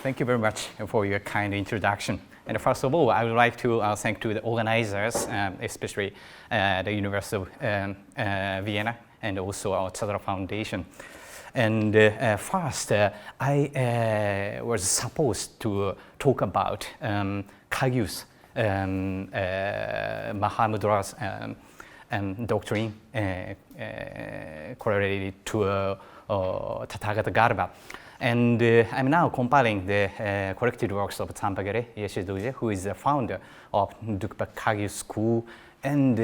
Thank you very much for your kind introduction. And first of all, I would like to thank to the organizers, especially the University of Vienna and also our Tathāgatagarbha Foundation. And first, I was supposed to talk about Kagyu's Mahamudra's doctrine correlated to Tathāgatagarbha. And I'm now compiling the collected works of Tsampagere Yeshidoji, who is the founder of Dukpa Kagyu School. And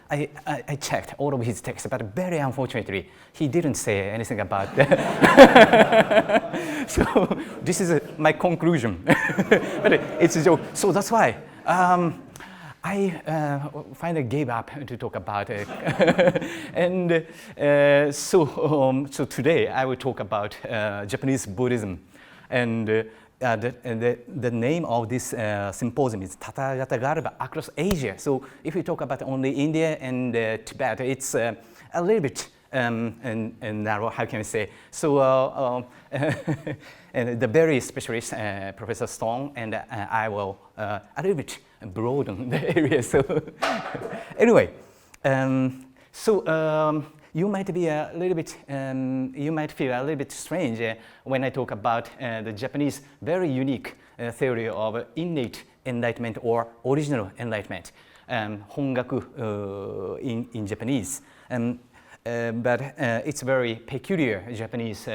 I checked all of his texts, but very unfortunately, he didn't say anything about that. So this is my conclusion. But it's a joke. So that's why I finally gave up to talk about it. And so today I will talk about Japanese Buddhism. And the name of this symposium is Tathāgatagarbha across Asia. So if we talk about only India and Tibet, it's a little bit narrow, how can we say? So and the very specialist, Professor Stone, and I will a little bit broaden the area. So anyway, you might be a little bit, you might feel a little bit strange when I talk about the Japanese very unique theory of innate enlightenment or original enlightenment, Hongaku in Japanese. But it's very peculiar Japanese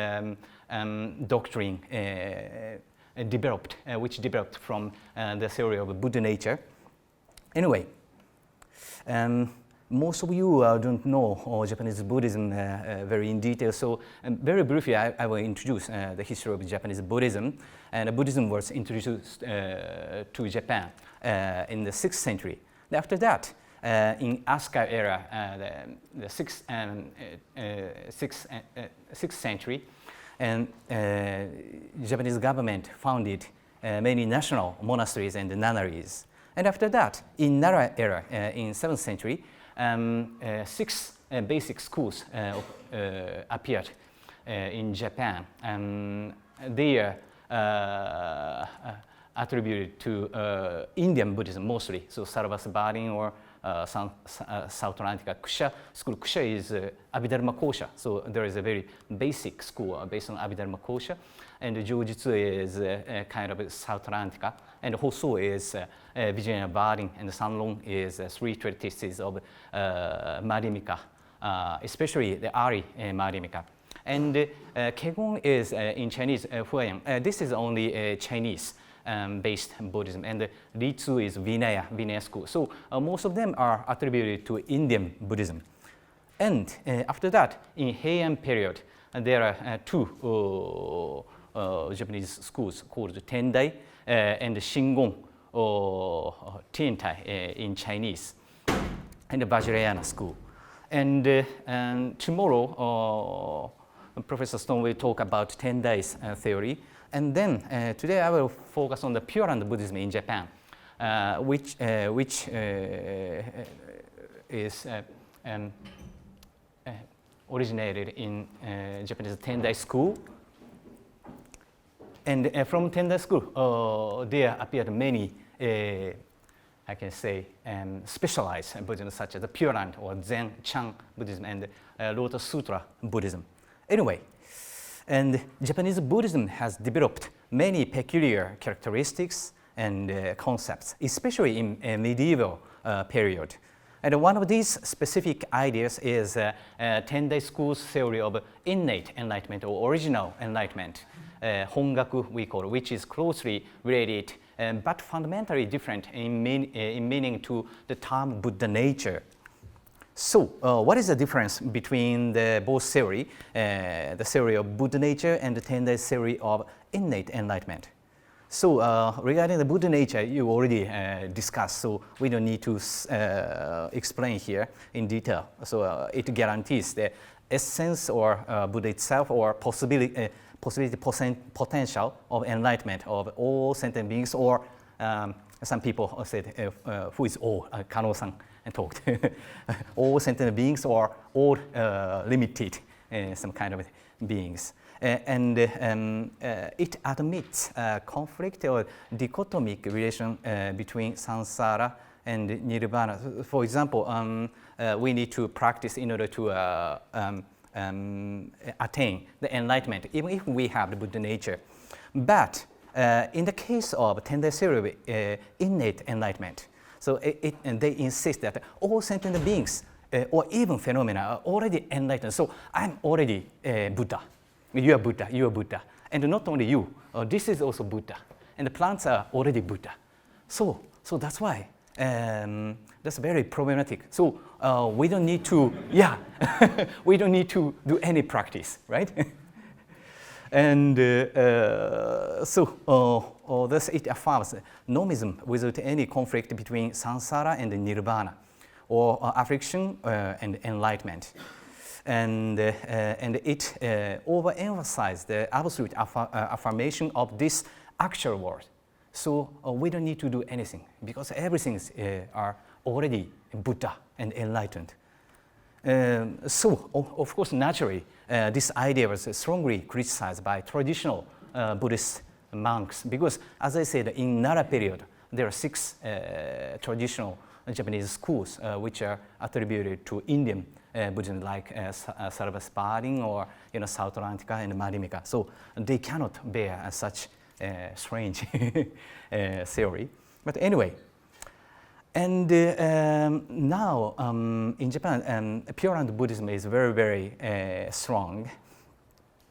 doctrine which developed from the theory of Buddha nature. Anyway, most of you don't know Japanese Buddhism very in detail, so very briefly I will introduce the history of Japanese Buddhism. And Buddhism was introduced to Japan in the 6th century. After that, in Asuka era, the 6th century, and Japanese government founded many national monasteries and nunneries. And after that, in Nara era, in 7th century, 6 basic schools appeared in Japan. And they are attributed to Indian Buddhism mostly, so Sarvasvati or South Atlantic Kusha school. Kusha is Abhidharma Kosha, so there is a very basic school based on Abhidharma Kosha, and Jōjutsu is kind of South Atlantica, and Hoso is Vijayana, and Sanlong is 3 treatises of Madhyamika, especially the Ari Madhyamika. And Kegon is in Chinese Huayang. This is only Chinese based Buddhism, and Ritsu is Vinaya school. So most of them are attributed to Indian Buddhism. And after that, in Heian period, there are 2 Japanese schools called Tendai and Shingon Tiantai in Chinese, and the Vajrayana school. And tomorrow, Professor Stone will talk about Tendai's theory. And then today I will focus on the Pure Land Buddhism in Japan, which is originated in Japanese Tendai school. And from Tendai school, there appeared many, I can say, specialized Buddhism, such as the Pure Land or Zen Chan Buddhism and Lotus Sutra Buddhism. Anyway, and Japanese Buddhism has developed many peculiar characteristics and concepts, especially in a medieval period. And one of these specific ideas is Tendai school's theory of innate enlightenment or original enlightenment, Hongaku we call it, which is closely related but fundamentally different in meaning to the term Buddha nature. So, what is the difference between the both theory, the theory of Buddha nature and the Tendai theory of innate enlightenment? So, regarding the Buddha nature, you already discussed, so we don't need to explain here in detail. So, it guarantees the essence or Buddha itself or potential of enlightenment of all sentient beings, or some people said, who is all? Kano-san talked. All sentient beings or all limited some kind of beings. and it admits conflict or dichotomic relation between samsara and nirvana. For example, we need to practice in order to attain the enlightenment, even if we have the Buddha nature. But in the case of Tenda theory, innate enlightenment, so and they insist that all sentient beings or even phenomena are already enlightened. So I'm already Buddha. You are Buddha. You are Buddha. And not only you. This is also Buddha. And the plants are already Buddha. So that's why that's very problematic. So we don't need to, we don't need to do any practice, right? And thus it affirms nomism without any conflict between samsara and nirvana, or affliction and enlightenment. And it overemphasizes the absolute affirmation of this actual world. So we don't need to do anything because everything are already Buddha and enlightened. So of course, naturally, this idea was strongly criticized by traditional Buddhist monks because, as I said, in Nara period, there are 6 traditional Japanese schools which are attributed to Indian Buddhism, like Sarvasparin or South Atlantica and Madhyamika. So they cannot bear such strange theory. But anyway, and now in Japan, Pure Land Buddhism is very, very strong.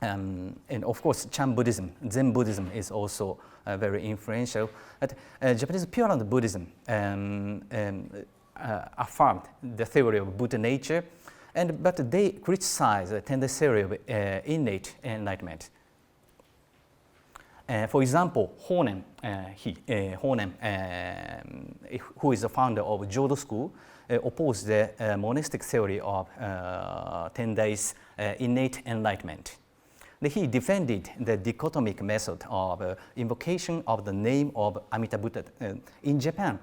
And of course, Chan Buddhism, Zen Buddhism is also very influential. But Japanese Pure Land Buddhism affirmed the theory of Buddha nature, but they criticize the Tenda theory of innate enlightenment. For example, Honen, who is the founder of Jōdo school, opposed the monastic theory of Tendai's innate enlightenment. He defended the dichotomic method of invocation of the name of Amitabha Buddha. In Japan,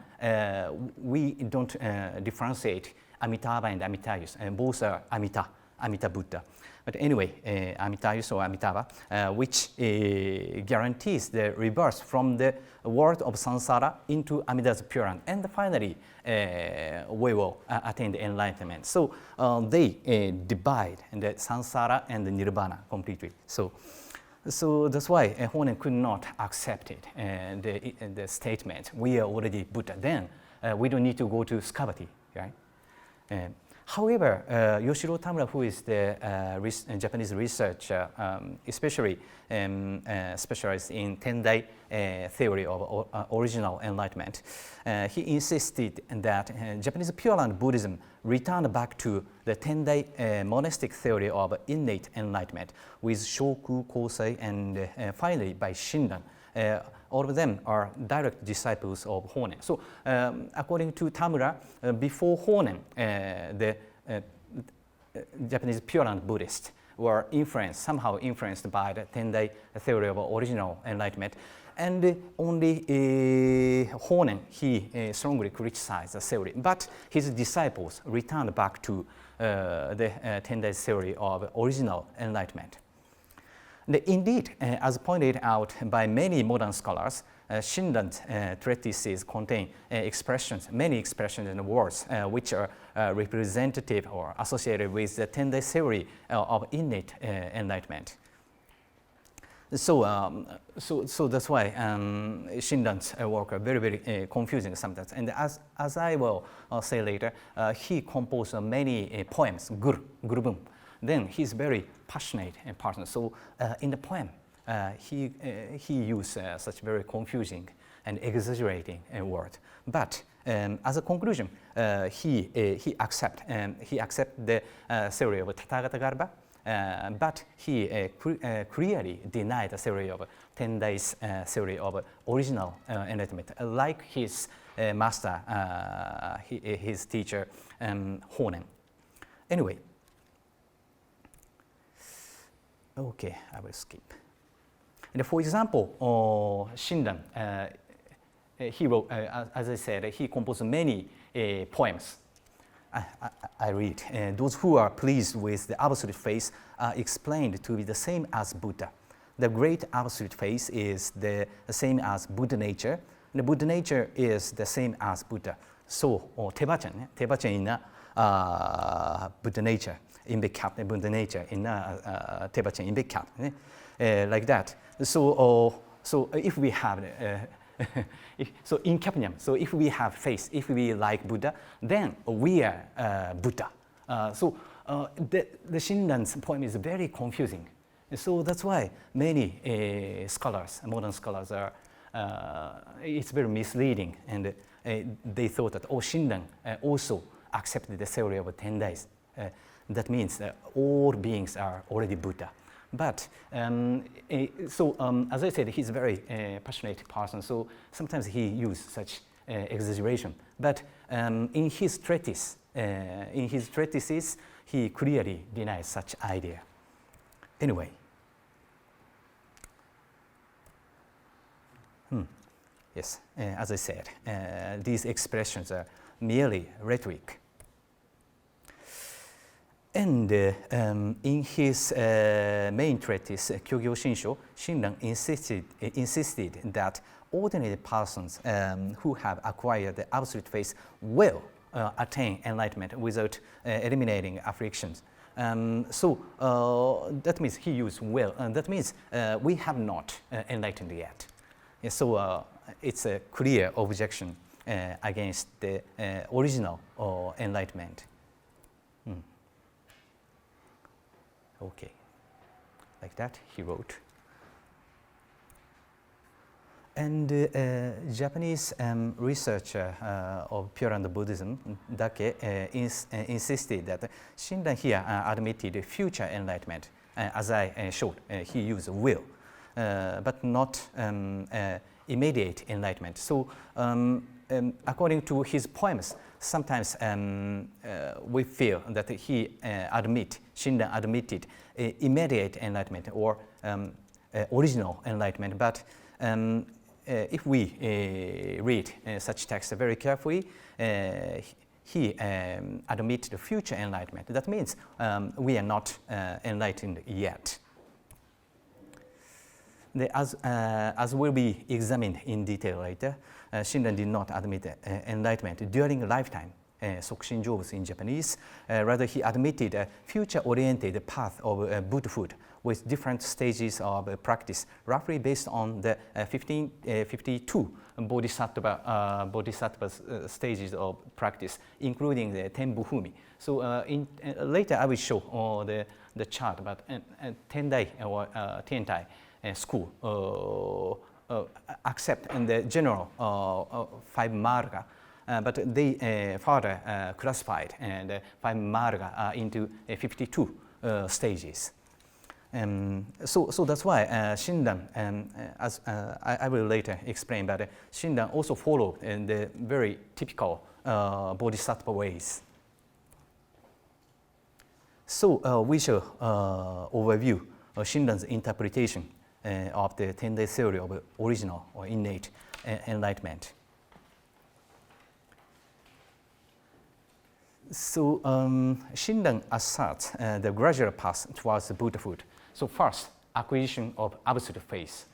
we don't differentiate Amitabha and Amitayus, and both are Amitabha Buddha. But anyway, Amitayus or Amitabha, which guarantees the rebirth from the world of samsara into Amitabha's Pure Land. And finally, we will attain the enlightenment. So they divide the samsara and the nirvana completely. So that's why Honen could not accept it, the statement, we are already Buddha. Then we don't need to go to Skavati, right? However, Yoshiro Tamura, who is the Japanese researcher, especially specialized in Tendai theory of original enlightenment, he insisted that Japanese Pure Land Buddhism returned back to the Tendai monastic theory of innate enlightenment with Shoku, Kosei, and finally by Shinran. All of them are direct disciples of Honen. So, according to Tamura, before Honen, the Japanese Pure Land Buddhists were somehow influenced by the Tendai theory of original enlightenment. And only Honen, he strongly criticized the theory. But his disciples returned back to the Tendai theory of original enlightenment. Indeed, as pointed out by many modern scholars, Shinran's treatises contain many expressions and words which are representative or associated with the Tendai theory of innate enlightenment. So that's why Shinran's work are very, very confusing sometimes. And as I will say later, he composed many poems, gurubun. Then he's very passionate person. So in the poem, he used such very confusing and exaggerating word. But as a conclusion, he accept the theory of Tathāgatagarbha, but he clearly denied the theory of Tendai's theory of original enlightenment, like his master, his teacher, Honen. Anyway. Okay, I will skip. And for example, Shinran, he wrote, as I said, he composed many poems. I read, those who are pleased with the absolute face are explained to be the same as Buddha. The great absolute face is the same as Buddha nature. The Buddha nature is the same as Buddha. So, Tebachen in Buddha nature, in big cap, Buddha nature in Tebachen in big cap, like that. So, so if we have so in Capniam, so if we have face, if we like Buddha, then we are Buddha. So the Shinran's poem is very confusing. So that's why many scholars, modern scholars, are it's very misleading, and they thought that Shinran also accepted the theory of 10 days. That means that all beings are already Buddha. But as I said, he's a very passionate person, so sometimes he uses such exaggeration. But in his treatises, he clearly denies such idea. Anyway, yes, as I said, these expressions are merely rhetoric. And in his main treatise, Jōdo-Shin-Shū, Shinran insisted that ordinary persons who have acquired the absolute faith will attain enlightenment without eliminating afflictions. So that means he used will, and that means we have not enlightened yet. So it's a clear objection against the original enlightenment. Okay, like that he wrote. And Japanese researcher of Pure Land Buddhism, Dake, insisted that Shinran here admitted future enlightenment. As I showed, he used will, but not immediate enlightenment. So according to his poems, sometimes we feel that Shinran admitted immediate enlightenment or original enlightenment. But if we read such texts very carefully, he admits the future enlightenment. That means we are not enlightened yet. As will be examined in detail later, Shinran did not admit enlightenment during lifetime, Sokushin-Jōbutsu in Japanese. Rather, he admitted a future-oriented path of Buddhahood with different stages of practice, roughly based on the 52 Bodhisattva's stages of practice, including the Tenbuhumi. So later I will show the chart about Tendai or Tentai school accept in the general 5 marga, but they further classified the 5 marga into 52 stages. So that's why Shinran, as I will later explain, but Shinran also followed the very typical Bodhisattva ways. So we shall overview Shinran's interpretation of the Tenda theory of original or innate enlightenment. So Shinran asserts the gradual path towards Buddhahood. So first, acquisition of absolute faith,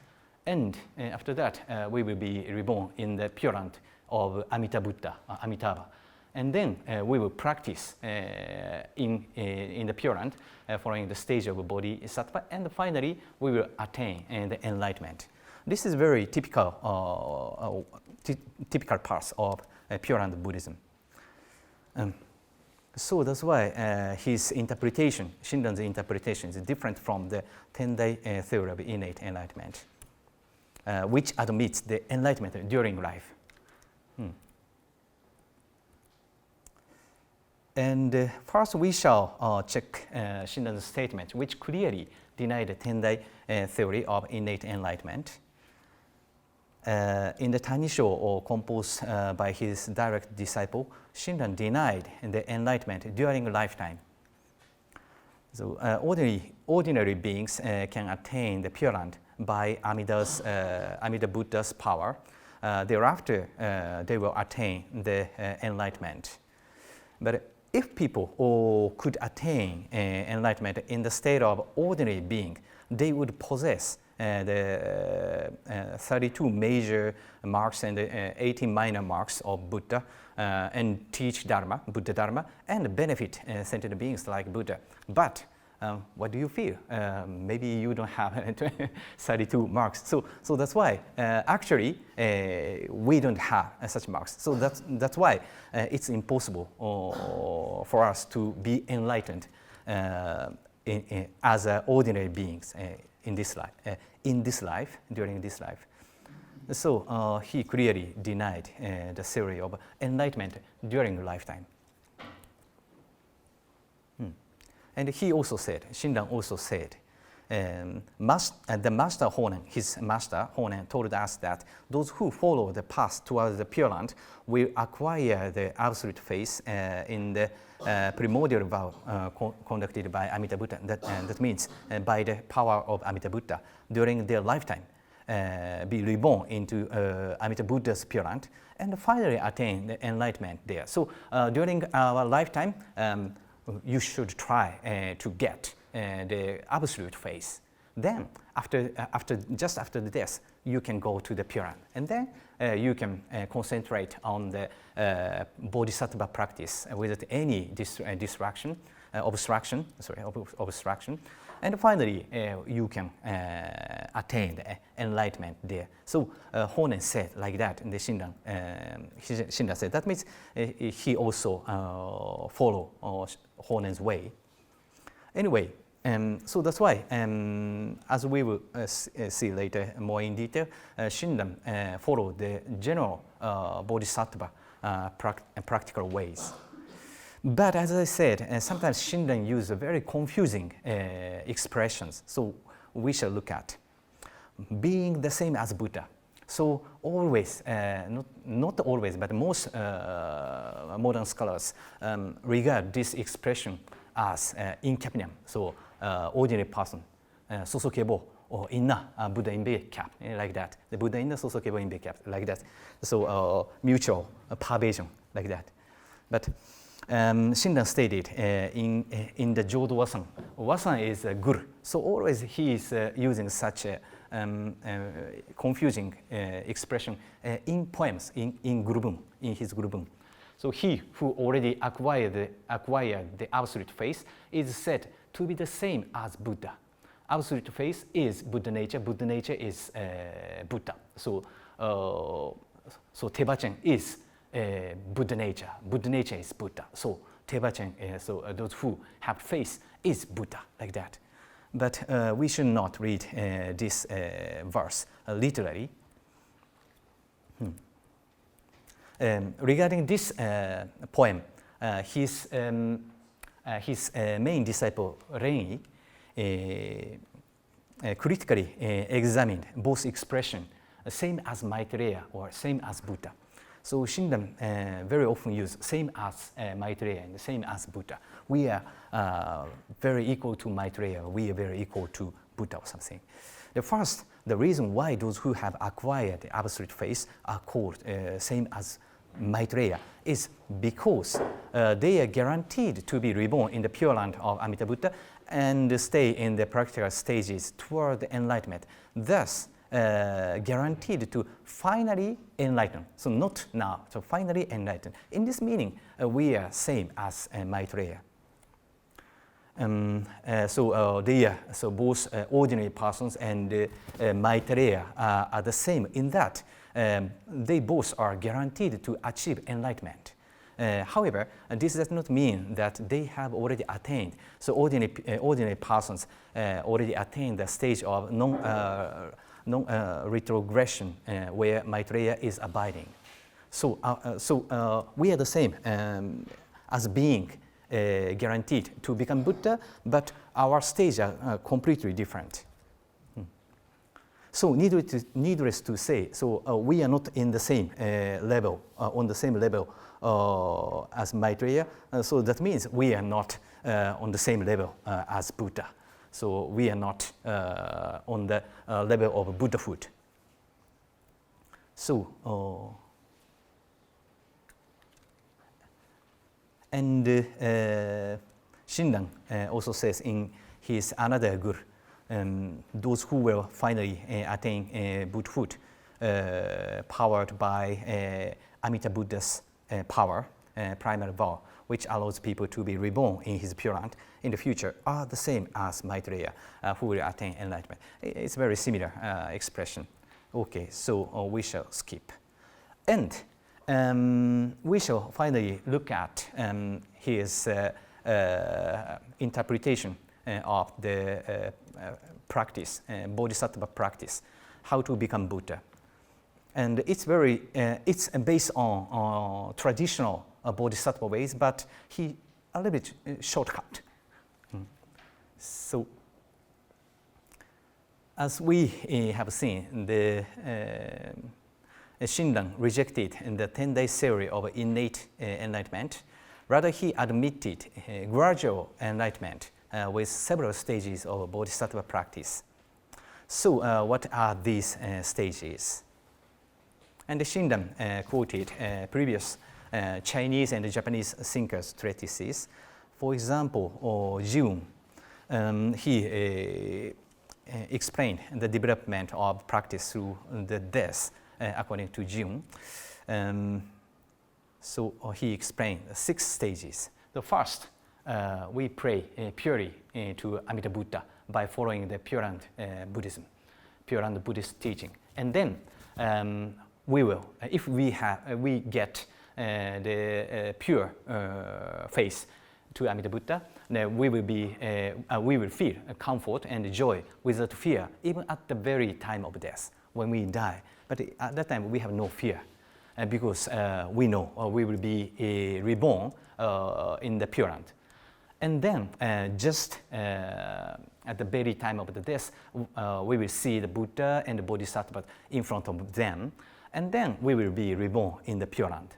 and after that, we will be reborn in the Pure Land of Amitabha, and then we will practice in the Pure Land, following the stage of Bodhisattva, and finally we will attain the enlightenment. This is very typical typical path of Pure Land Buddhism. So that's why his interpretation, Shinran's interpretation, is different from the Tendai theory of innate enlightenment, which admits the enlightenment during life. And first we shall check Shinran's statement, which clearly denied the Tendai theory of innate enlightenment. In the Tanisho, composed by his direct disciple, Shinran denied the enlightenment during lifetime. So ordinary beings can attain the Pure Land by Amida Buddha's power. Thereafter, they will attain the enlightenment. But if people could attain enlightenment in the state of ordinary being, they would possess the 32 major marks and 18 minor marks of Buddha and teach Dharma, Buddha Dharma, and benefit sentient beings like Buddha. But what do you feel? Maybe you don't have 32 marks. So that's why actually we don't have such marks. So that's why it's impossible for us to be enlightened as ordinary beings in this life, during this life. So he clearly denied the theory of enlightenment during lifetime. And he also said, Shinran also said, the master Honen, his master Honen, told us that those who follow the path towards the Pure Land will acquire the absolute face in the primordial vow conducted by Amida Buddha. That means by the power of Amida Buddha during their lifetime, be reborn into Amida Buddha's Pure Land and finally attain the enlightenment there. So during our lifetime, you should try to get the absolute face. Then, just after the death, you can go to the Pure Land, and then you can concentrate on the Bodhisattva practice without any obstruction, and finally you can attain the enlightenment there. So Honen said like that in the Shinran. Shinran said that means he also follow Honen's way. Anyway, so that's why, as we will see later more in detail, Shinran followed the general Bodhisattva practical ways. But as I said, sometimes Shinran uses very confusing expressions, so we shall look at. Being the same as Buddha. So always, not always, but most modern scholars regard this expression as incapnium, so ordinary person, sosokebo, or inna, Buddha in bear cap, like that. The Buddha inna, sosokebo in bear cap, like that. So mutual pervasion, like that. But Shinran stated in the Jōdo-Wasan, Wasan is guru, so always he is using such a confusing expression in poems, in Gurubun, in his Gurubun. So he who already acquired the absolute face is said to be the same as Buddha. Absolute face is Buddha nature is Buddha. So Tebachen is Buddha nature is Buddha. So Tebachen, so those who have face is Buddha, like that. But we should not read this verse literally. Regarding this poem, his main disciple Renyi critically examined both expression, same as Maitreya or same as Buddha. So Shinran very often use same as Maitreya and same as Buddha. We are very equal to Maitreya, we are very equal to Buddha or something. The reason why those who have acquired the absolute face are called same as Maitreya is because they are guaranteed to be reborn in the Pure Land of Amida Buddha and stay in the practical stages toward the enlightenment. Thus, guaranteed to finally enlighten. So not now, so finally enlighten. In this meaning, we are same as Maitreya. So both ordinary persons and Maitreya are the same in that they both are guaranteed to achieve enlightenment. However, this does not mean that they have already attained. So ordinary persons already attained the stage of non-retrogression where Maitreya is abiding. So we are the same as being guaranteed to become Buddha, but our stages are completely different. So needless to say, so we are not in the same level, on the same level as Maitreya. So that means we are not on the same level as Buddha. So we are not on the level of Buddhahood. So And Shinran also says in his another guru, those who will finally attain Buddhahood, powered by Amitabha Buddha's power, primal vow, which allows people to be reborn in his Pure Land in the future, are the same as Maitreya, who will attain enlightenment. It's very similar expression. Okay, so we shall skip. And we shall finally look at his interpretation of the practice, Bodhisattva practice, how to become Buddha. And it's it's based on traditional Bodhisattva ways, but he a little bit shortcut. So, as we have seen, the Shinran rejected the Tenda theory of innate enlightenment. Rather, he admitted gradual enlightenment with several stages of Bodhisattva practice. So, what are these stages? And Shinran quoted previous Chinese and Japanese thinkers' treatises. For example, Jung, he explained the development of practice through the death, according to Jung. So he explained 6 stages. The first, we pray purely to Amitabha Buddha by following the Pure Land Buddhism, Pure Land Buddhist teaching. And then we will, if we get the pure face to Amitabha Buddha, then we will feel comfort and joy without fear, even at the very time of death, when we die. But at that time, we have no fear, because we know we will be reborn in the Pure Land. And then, just at the very time of the death, we will see the Buddha and the Bodhisattva in front of them, and then we will be reborn in the Pure Land.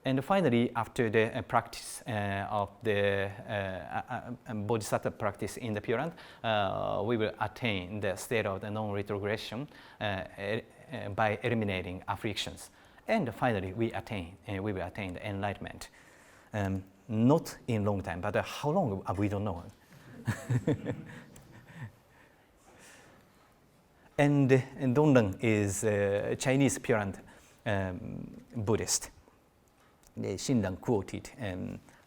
And finally, after the practice of the Bodhisattva practice in the Pure Land, we will attain the state of the non-retrogression by eliminating afflictions. And finally, we will attain the enlightenment. Not in long time, but how long, we don't know. And Dongdan is a Chinese Pure Land Buddhist. Shinran quoted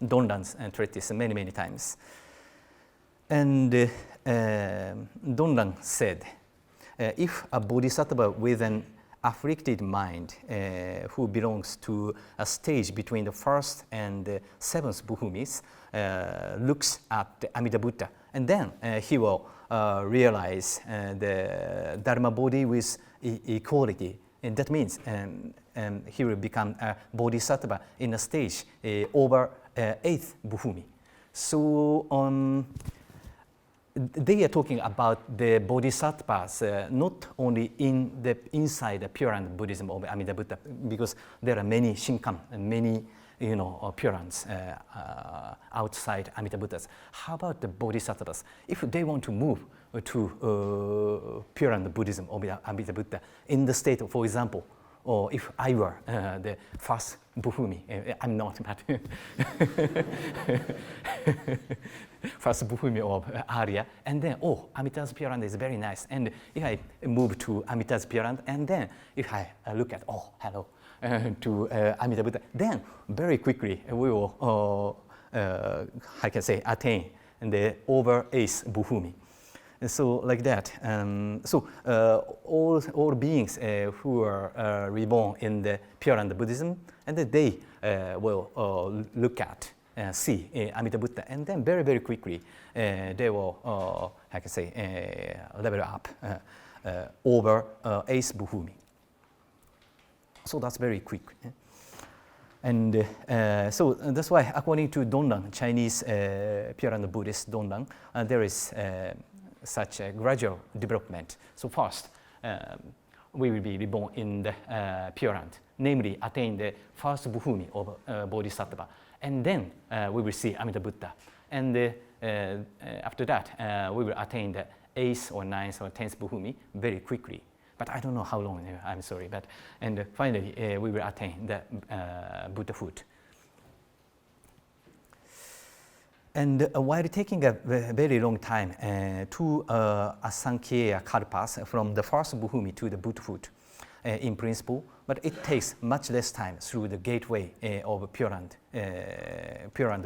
Dongdan's treatise many times. And Dongdan said, if a bodhisattva with an afflicted mind who belongs to a stage between the first and the 7th Bhumis looks at the Amitabha Buddha, and then he will realize the Dharma Bodhi with equality. And that means he will become a bodhisattva in a stage over 8th Bhumi. So they are talking about the bodhisattvas not only inside the Pure Land Buddhism of Amitabha Buddha, because there are many Shinkan, many Pure Lands outside Amitabha Buddhas. How about the bodhisattvas? If they want to move to Pure Land Buddhism of Amitabha Buddha in the state, for example, or if I were the first Bhumi, I'm not, but first Bhumi of Arya, and then, Amitabha's Pure Land is very nice. And if I move to Amitabha's Pure Land, and then if I look at, hello, to Amitabha Buddha, then very quickly we will, I can say, attain the over 8th Bhumi. So like that, all beings who are reborn in the Pure Land Buddhism, and they will look at, see Amitabha Buddha, and then very quickly they will, I can say, level up over 8th Bhumi. So that's very quick. And so that's why, according to Dongdan, Chinese Pure Land Buddhist Dongdan, there is such a gradual development. So first, we will be reborn in the Pure Land, namely attain the first Bhumi of Bodhisattva, and then we will see Amitabha Buddha. And after that, we will attain the 8th or 9th or 10th Bhumi very quickly. But I don't know how long, I'm sorry. And finally, we will attain the Buddhahood. And while taking a very long time to Asankhya Kalpas from the first Buhumi to the Buddhahood in principle, but it takes much less time through the gateway of Pure Land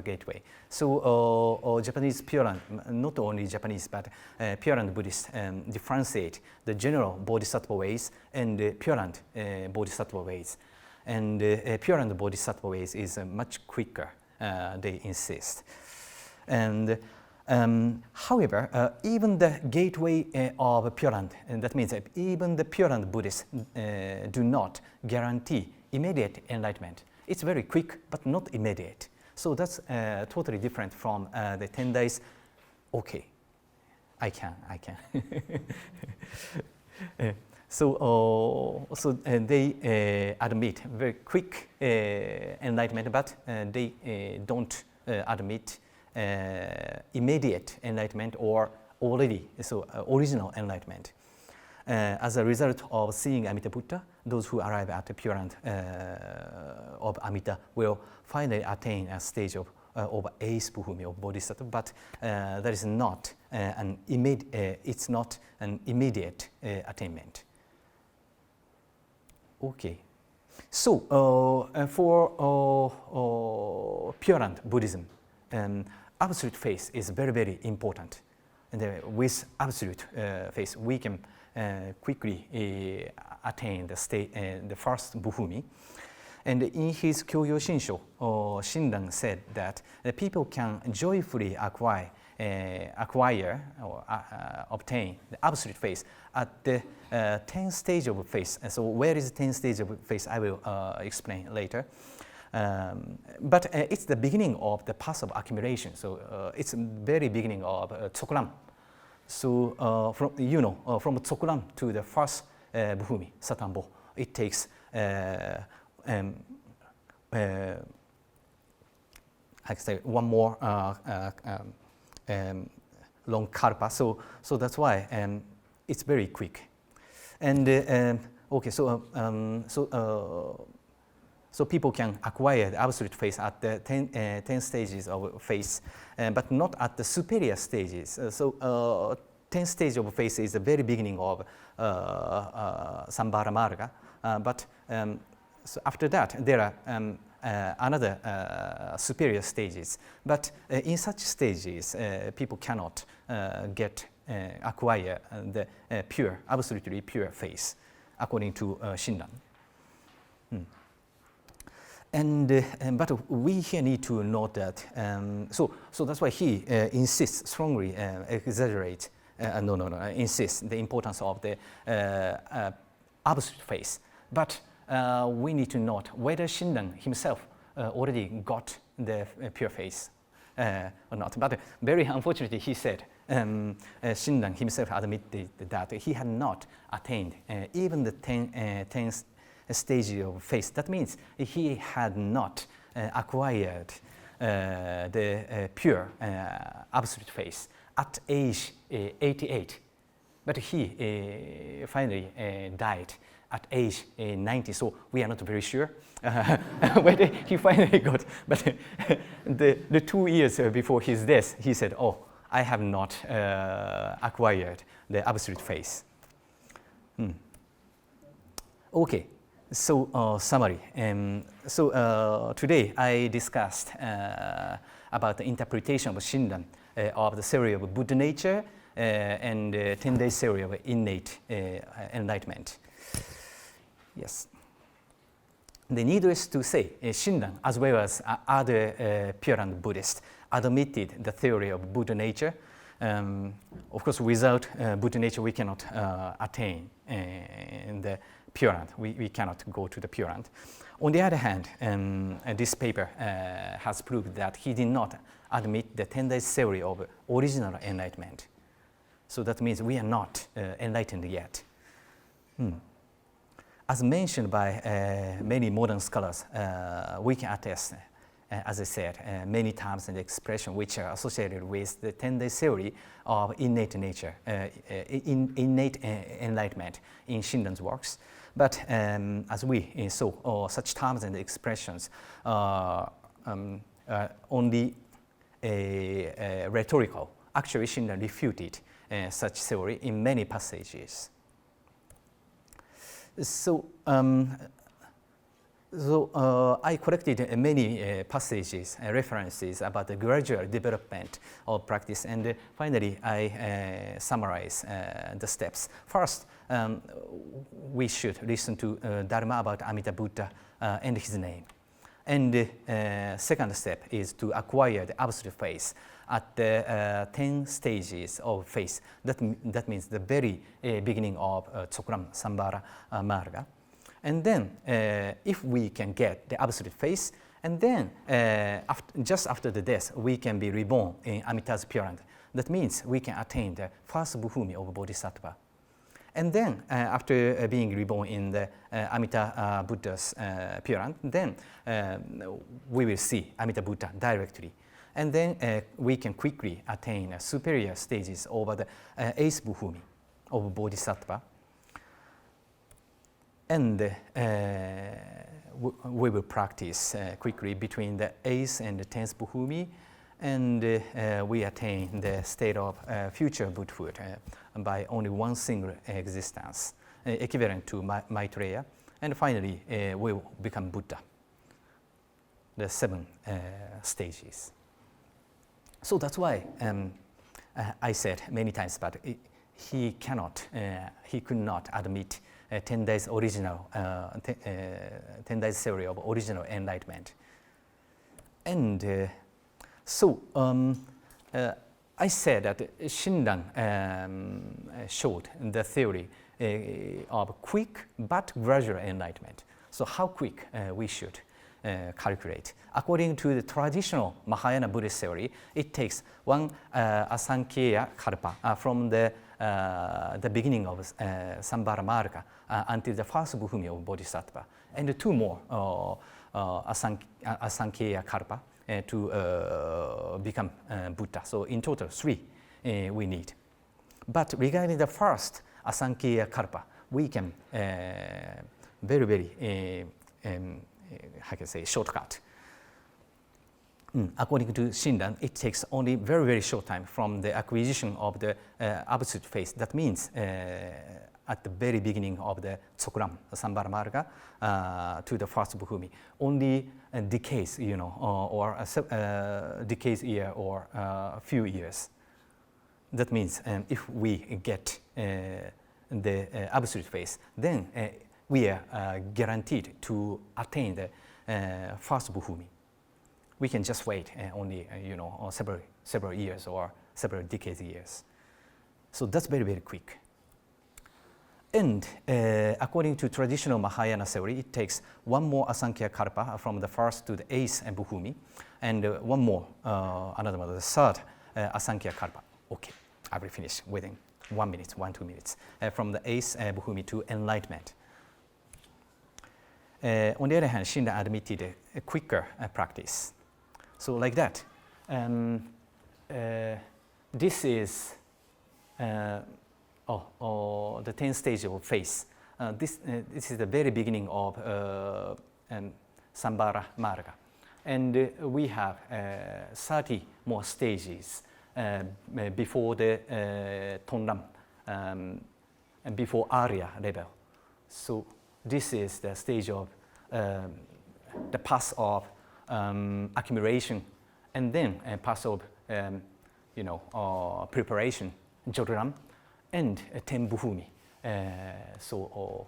gateway. So Japanese Pure Land, not only Japanese, but Pure Land Buddhists differentiate the general Bodhisattva ways and the Pure Land Bodhisattva ways. And Pure Land Bodhisattva ways is much quicker, they insist. And however, even the gateway of Pure Land, and that means that even the Pure Land Buddhists do not guarantee immediate enlightenment. It's very quick, but not immediate. So that's totally different from the Tendai's, okay, I can. They admit very quick enlightenment, but they don't admit immediate enlightenment or original enlightenment. As a result of seeing Amita Buddha, those who arrive at the Pure Land of Amita will finally attain a stage of eighth Buhumi of Bodhisattva, but that is not it's not an immediate attainment. Okay, so for Pure Land Buddhism, absolute faith is very, very important. And with absolute faith, we can quickly attain the first Buhumi. And in his Jōdo-Shin-Shū, Shinran said that people can joyfully acquire or obtain the absolute faith at the 10th stage of faith. And so where is the 10th stage of faith? I will explain later. But it's the beginning of the path of accumulation. So it's the very beginning of Tsokuram. So from Tsokuram to the first Buhumi, Satambo, it takes I can say one more long kalpa. So that's why it's very quick. And okay, so people can acquire the absolute faith at the 10 stages of faith, but not at the superior stages. 10 stage of faith is the very beginning of Sambhara Marga, but so after that there are another superior stages. But in such stages, people cannot acquire the absolutely pure faith, according to Shinran. But we here need to note that, so that's why he insists strongly, insists the importance of the absolute faith. But we need to note whether Shinran himself already got the pure faith or not. But very unfortunately, he said, Shinran himself admitted that he had not attained even the 10th stage of faith. That means he had not acquired the pure absolute faith at age 88. But he finally died at age 90, so we are not very sure whether he finally got. But the 2 years before his death, he said, "Oh, I have not acquired the absolute faith." Okay. So summary. Today I discussed about the interpretation of Shinran of the theory of Buddha nature and Tenda's theory of innate enlightenment. Yes. Needless to say, Shinran, as well as other Pure Land Buddhists, admitted the theory of Buddha nature. Of course, without Buddha nature, we cannot attain the Pure Land. We cannot go to the Pure Land. On the other hand, this paper has proved that he did not admit the Tenda's theory of original enlightenment. So that means we are not enlightened yet. As mentioned by many modern scholars, we can attest, as I said, many terms and expressions which are associated with the Tenda's theory of innate nature, innate enlightenment in Shinran's works. But as we saw, such terms and expressions only rhetorical. Actually, Shinran refuted such theory in many passages. So, I collected many passages, references about the gradual development of practice, and finally I summarize the steps. First, we should listen to Dharma about Amida Buddha and his name. And second step is to acquire the absolute faith at the 10 stages of faith. That means the very beginning of Tsokram Sambhara Marga. And then, if we can get the absolute faith, and then just after the death, we can be reborn in Amita's Pure Land. That means we can attain the first Bhumi of Bodhisattva. And then, after being reborn in the Amita Buddha's Pure Land, then we will see Amita Buddha directly. And then we can quickly attain superior stages over the 8th Bhumi of Bodhisattva. And we will practice quickly between the 8th and the 10th Bhumi, and we attain the state of future Buddhahood by only one single existence, equivalent to Maitreya, and finally we will become Buddha. The 7 stages. So that's why I said many times, but he could not admit Tenda's original, Tenda's theory of original enlightenment. And so I said that Shinran showed the theory of quick but gradual enlightenment. So how quick we should calculate. According to the traditional Mahayana Buddhist theory, it takes one Asankhya Kalpa from the beginning of Sambhara Marga until the first Bhumi of Bodhisattva, and 2 more Asankhya Kalpa to become Buddha. So in total 3 we need. But regarding the first Asankhya Kalpa, we can very how can I say, shortcut. According to Shinran, it takes only very short time from the acquisition of the absolute faith. That means at the very beginning of the Tsokram Sambhara Marga to the first Bhumi, only decades, or decades year or a few years. That means if we get the absolute faith, then we are guaranteed to attain the first Bhumi. We can just wait only, several years or several decades years. So that's very quick. And according to traditional Mahayana theory, it takes 1 more Asankhya Kalpa from the first to the 8th Bhumi, and 1 more, another one, the 3rd Asankhya Kalpa. Okay, I will finish within 1 minute, 2 minutes, from the 8th Bhumi to enlightenment. On the other hand, Shinran admitted a quicker practice. So like that, this is the 10th stage of faith. This is the very beginning of Sambhara Marga. And we have 30 more stages before the Tondam, and before Arya level. So this is the stage of the path of accumulation, and then a path of preparation, Jōdo-Ram, and 10 Bhumi. So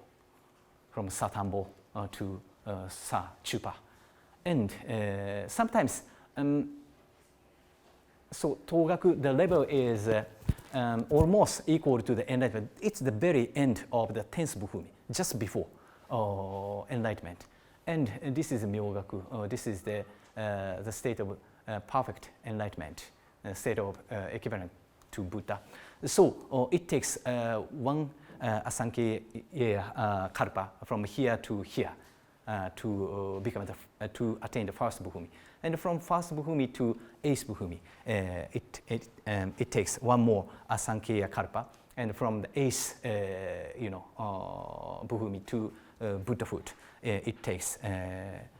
from Satambo to Sa Chupa, and sometimes so Togaku, the level is almost equal to the enlightenment. It's the very end of the 10th Bhumi, just before enlightenment. And this is Myogaku. This is the state of perfect enlightenment, state of equivalent to Buddha. So it takes 1 Asankhya Kalpa from here to here to become to attain the first Bhumi. And from first Bhumi to 8th Bhumi, it takes 1 more Asankhya Kalpa, and from the 8th Bhumi to Buddhahood, it takes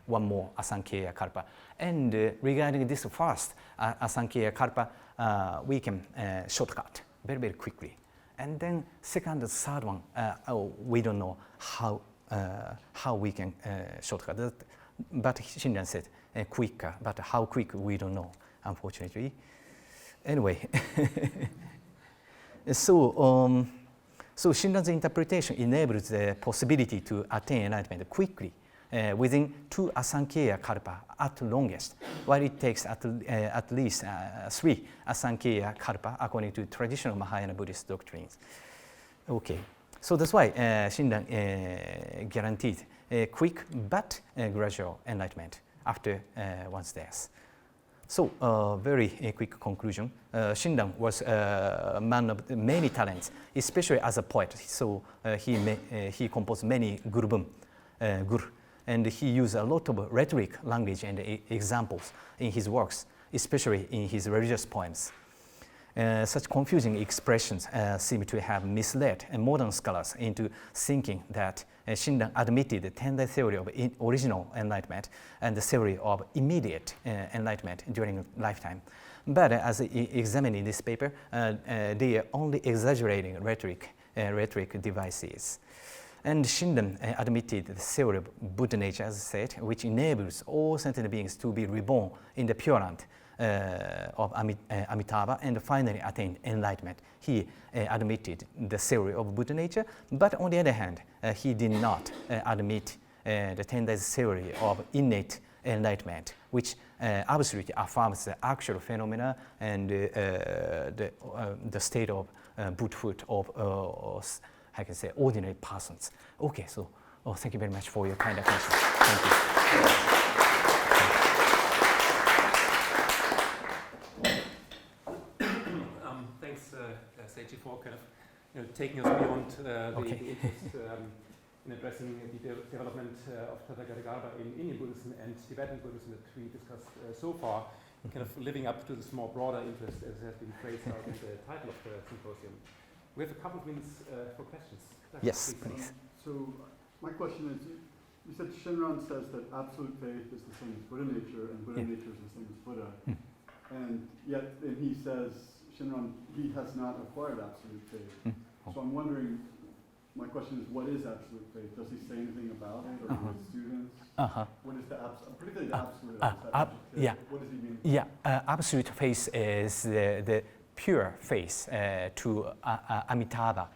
one more Asankheya Kalpa. And regarding this first Asankheya Kalpa, we can shortcut very, very quickly. And then second and third one, we don't know how we can shortcut that. But Shinran said quicker, but how quick we don't know, unfortunately. Anyway, so Shinran's interpretation enables the possibility to attain enlightenment quickly within 2 Asankheya Kalpa at longest, while it takes at least 3 Asankheya Kalpa according to traditional Mahayana Buddhist doctrines. Okay, so that's why Shinran guaranteed a quick but gradual enlightenment after one's death. So, very quick conclusion. Shinran was a man of many talents, especially as a poet. So, he composed many gur, and he used a lot of rhetoric, language, and examples in his works, especially in his religious poems. Such confusing expressions seem to have misled modern scholars into thinking that Shinran admitted the Tenda theory of original enlightenment and the theory of immediate enlightenment during lifetime. But as examined in this paper, they are only exaggerating rhetoric devices. And Shinran admitted the theory of Buddha nature, as I said, which enables all sentient beings to be reborn in the Pure Land of Amitabha and finally attain enlightenment. He admitted the theory of Buddha nature, but on the other hand, he did not admit the Tenda's theory of innate enlightenment, which absolutely affirms the actual phenomena and the state of Buddhahood of, I can say, ordinary persons. Okay, so thank you very much for your kind attention. Thank you. Thanks, Seiji, for kind of taking us beyond the interest in addressing the development of Tathāgatagarbha in Indian Buddhism and Tibetan Buddhism that we discussed so far, kind of living up to this more broader interest as has been phrased out in the title of the symposium. We have a couple of minutes for questions. Yes, please. So my question is, you said Shinran says that absolute faith is the same as Buddha nature, and Buddha nature is the same as Buddha. And yet, he says, Shinran, he has not acquired absolute faith. So I'm wondering, my question is, what is absolute faith? Does he say anything about it, or to his students? What is the particularly the absolute? What does he mean? Yeah, absolute faith is the pure faith to Amitabha,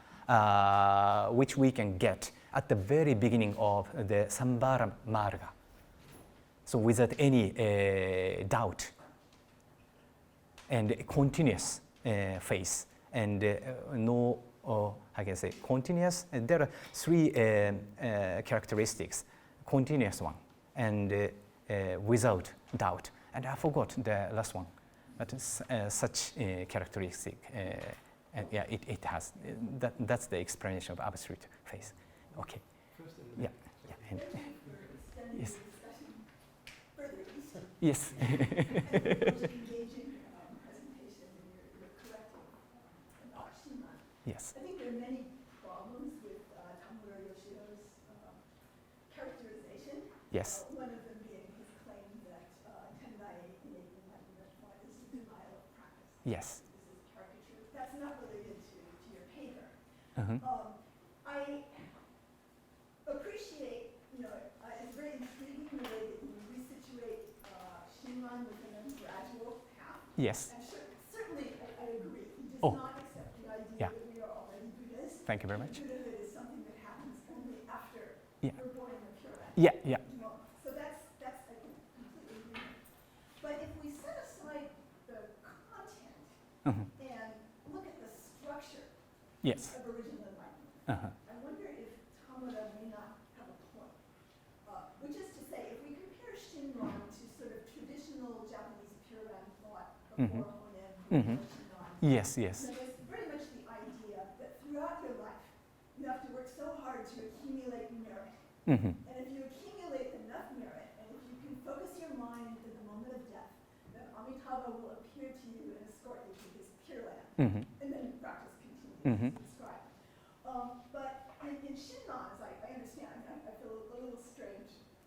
which we can get at the very beginning of the Sambhara Marga. So without any doubt and continuous faith and no, I can say continuous. There are 3 characteristics: continuous one and without doubt. And I forgot the last one. But such characteristic, and yeah, it has. That's the explanation of absolute faith. Okay. Yeah. And yes. Yes. Yes. I think there are many problems with Tamura Yoshido's characterization. Yes. One of them being his claim that Tendai innate enlightenment is a denial of practice. Yes. This is caricature. That's not related to your paper. I appreciate, it's very intriguing the way that you resituate Shinran within a gradual path. Yes. And certainly I agree. He does not accept the idea that we are already Buddhas. Thank you very much. Buddhahood is something that happens only after we're born in the Pure Land. Yeah. So that's I think completely agree. But if we set aside the content and look at the structure Yes. of original enlightenment, I wonder if Tamura may not have a point. Which is to say, if we compare Shinran to sort of traditional Japanese Pure Land thought before Honen, Shinran, Yes. there's very much the idea that throughout your life, you have to work so hard to accumulate merit. And if you accumulate enough merit, and if you can focus your mind in the moment of death, then Amitabha will appear to you and escort you to his Pure Land. And then practice continues as described. But in Shinran, as I understand, I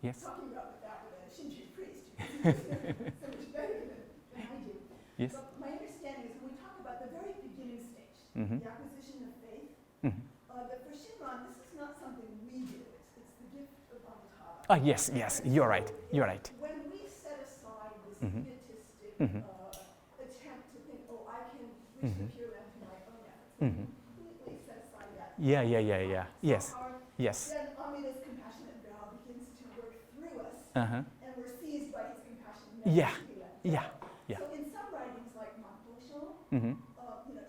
Yes. talking about that with a Shinju priest, who knows so much better than I do. Yes. But my understanding is when we talk about the very beginning stage, Mm-hmm. the acquisition of faith, Mm-hmm. that for Shinran, this is not something we do. It's the gift of Bodhisattva. Yes, yes, you're right. You're right. When we set aside this Mhm. egotistic Mhm. attempt to think, oh, I can reach Mhm. the Pure Land through my own efforts, Mhm. completely set aside that. Yeah. Yes. Power, Yes. then Amida's compassionate vow begins to work through us, Uh-huh. and we're seized by his compassion. Yeah. Never to be let Yeah. go. Yeah. So in some writings like Makoto, Mm-hmm.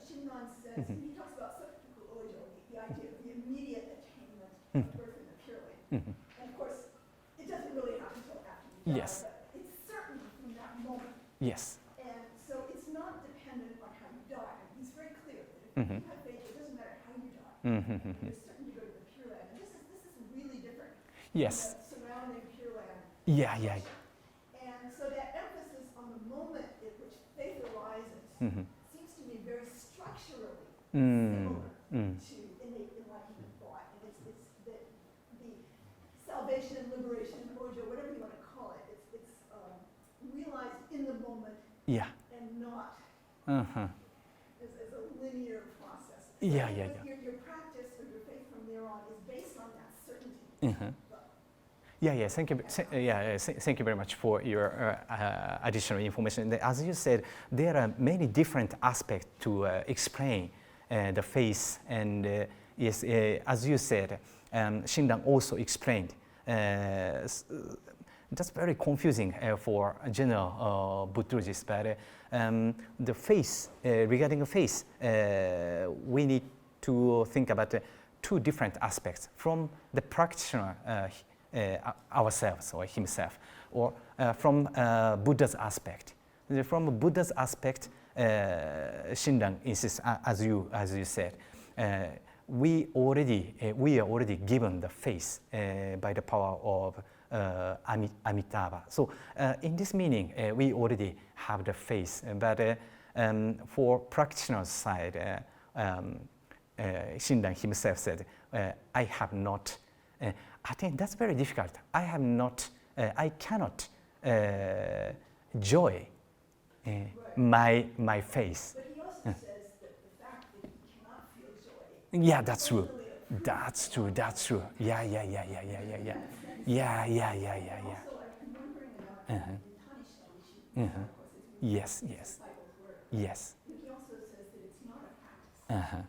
Shinran says, Mhm. he talks about Sokuku Ojo, the idea of the immediate attainment Mhm. of birth in the Pure Land. Mm-hmm. And of course, it doesn't really happen until after you die, Yes. but it's certainly from that moment. Yes. And so it's not dependent on how you die. And he's very clear that if Mhm. you have faith, it doesn't matter how you die. Mm-hmm. You're certain to go to the Pure Land. And this is really different Yes. from the surrounding Pure Land. Yeah. And so that emphasis on the moment at which faith arises Mm-hmm. seems to me very structurally Mm. similar Mm. to innate enlightenment thought. And it's the salvation and liberation, Ojo, whatever you want to call it, it's realized in the moment Yeah. and not Uh-huh. as a linear process. Yeah. Your practice or your faith from there on is based on that certainty. Uh-huh. Yeah. Thank you very much for your additional information. As you said, there are many different aspects to explain the faith, and yes, as you said, Shinran also explained. That's very confusing for general Buddhists, but the faith, regarding the faith, we need to think about two different aspects from the practitioner ourselves or himself, or from Buddha's aspect. From Buddha's aspect, Shinran insists, as you said, we are already given the faith by the power of Amitabha. So in this meaning, we already have the faith, but for practitioner's side, Shinran himself said, I have not, I think that's very difficult. I cannot joy my faith. But he also says that the fact that he cannot feel joy. Yeah, that's true. That's true. Yeah. Also, I'm wondering about the Tanisha, which you of course is Yes. disciples' work. Yes. And he also says that it's not a practice.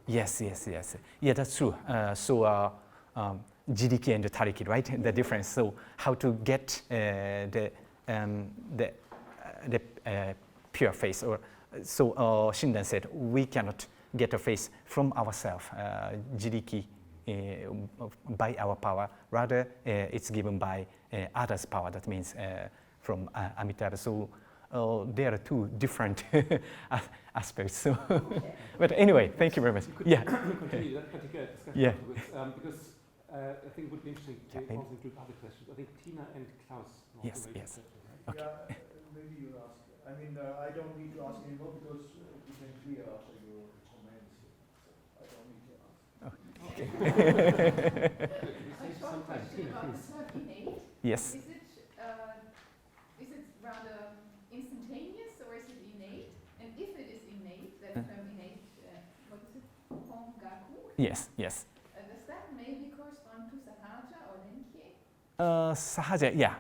Yes. Yeah, that's true. So Jiriki and Tariki, right? The difference. So how to get the pure face, or so Shinran said, we cannot get a face from ourselves, Jiriki, by our power. Rather, it's given by others' power. That means from Amitabha. So there are two different aspects. So, but anyway, thank you very much. Could Yeah. continue that particular discussion Yeah. afterwards, because I think it would be interesting to Yeah, also include other questions. I think Tina and Klaus. want Yes, to raise yes. a question, right? Okay. Yeah, maybe you ask. I mean, I don't need to ask anymore because it became clear after your comments. So I don't need to ask. Okay. A short question about this word innate. Yes. Is it rather instantaneous or is it innate? And if it is innate, that term innate, what is it? Hongaku? Yes. Does that maybe correspond to Sahaja or Renki? Sahaja. Yeah.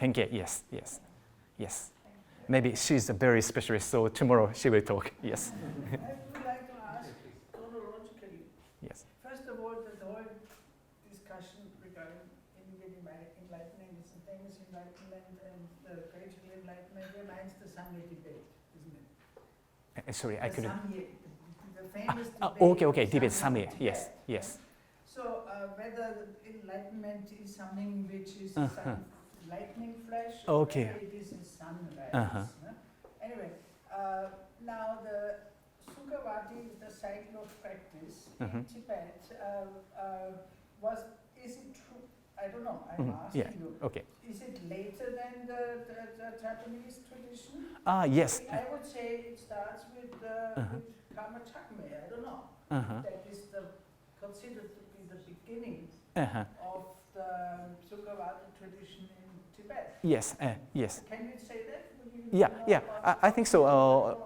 Thank you. Yes. Maybe she's a very specialist, so tomorrow she will talk. Yes. I would like to ask chronologically. Yes. First of all, the whole discussion regarding immediate enlightenment, instantaneous enlightenment, and gradual enlightenment reminds the Sangye debate, isn't it? Sorry, I The couldn't. Sangye, the famous debate. Okay. of Debate Sangye. Samye. Yes. So whether enlightenment is something which is Uh-huh. lightning flash, or Okay. whether it is a sunrise. Uh-huh. Anyway, now the Sukhavati, the cycle of practice Mhm. in Tibet, is it true? I don't know, I'm Mhm. asking Yeah. you. Okay. Is it later than the Japanese tradition? Yes. I would say it starts with Uh-huh. Karma Chakme, I don't know. Uh-huh. That is considered to be the beginning Uh-huh. of the Sukhavati Yes, yes. Can you say that? Yeah, I think so.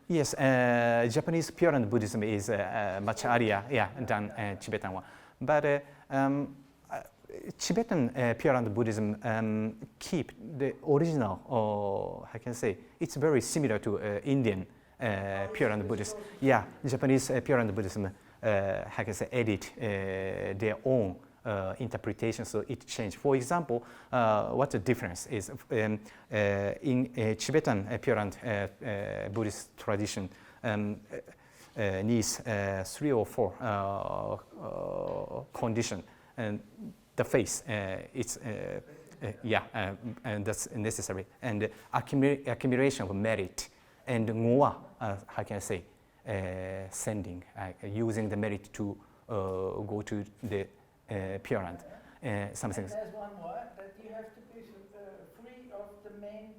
Yes, Japanese Pure Land Buddhism is much earlier, than Tibetan one. But Tibetan Pure Land Buddhism keep the original, I can say, it's very similar to Indian Pure Land Buddhism. Yeah, Japanese Pure Land Buddhism, I can say, edit their own interpretation, so it changed. For example, what the difference is in Tibetan Pure Land Buddhist tradition needs 3 or 4 conditions, and the face, it's and that's necessary, and accumulation of merit, and more, how can I say, sending, using the merit to go to the Pure Land. Something. And there's one more, that you have to be free of the main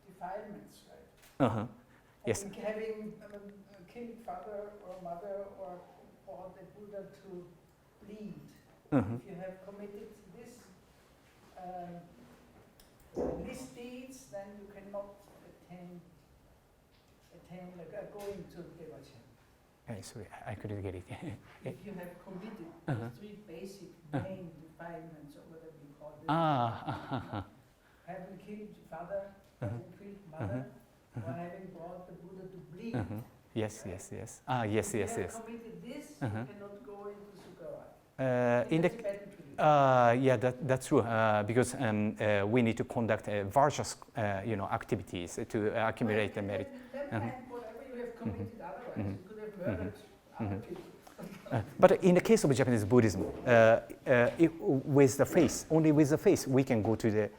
defilements, right? Yes. Having killed father or mother or the Buddha to bleed. If you have committed this misdeeds, then you cannot attain like going to devachan. Sorry, I couldn't get it. If you have committed the 3 basic main defilements, or whatever you call them, having killed father, having killed mother, or having brought the Buddha to bleed. Yes. Yes. If you have committed this, you cannot go into Sugawara. In the that's true, because we need to conduct virtuous, activities to accumulate the merit. Whatever you have committed otherwise, you could have murdered other people. But in the case of Japanese Buddhism, with the face, only with the face, we can go to the,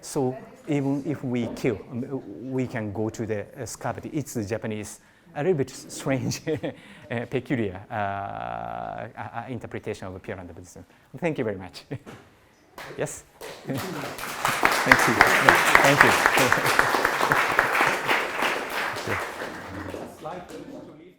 so even if we kill, we can go to the scabbard. It's the Japanese, a little bit strange, peculiar interpretation of Pure Land Buddhism. Thank you very much. Yes? Thank you. Thank you. Slight to leave.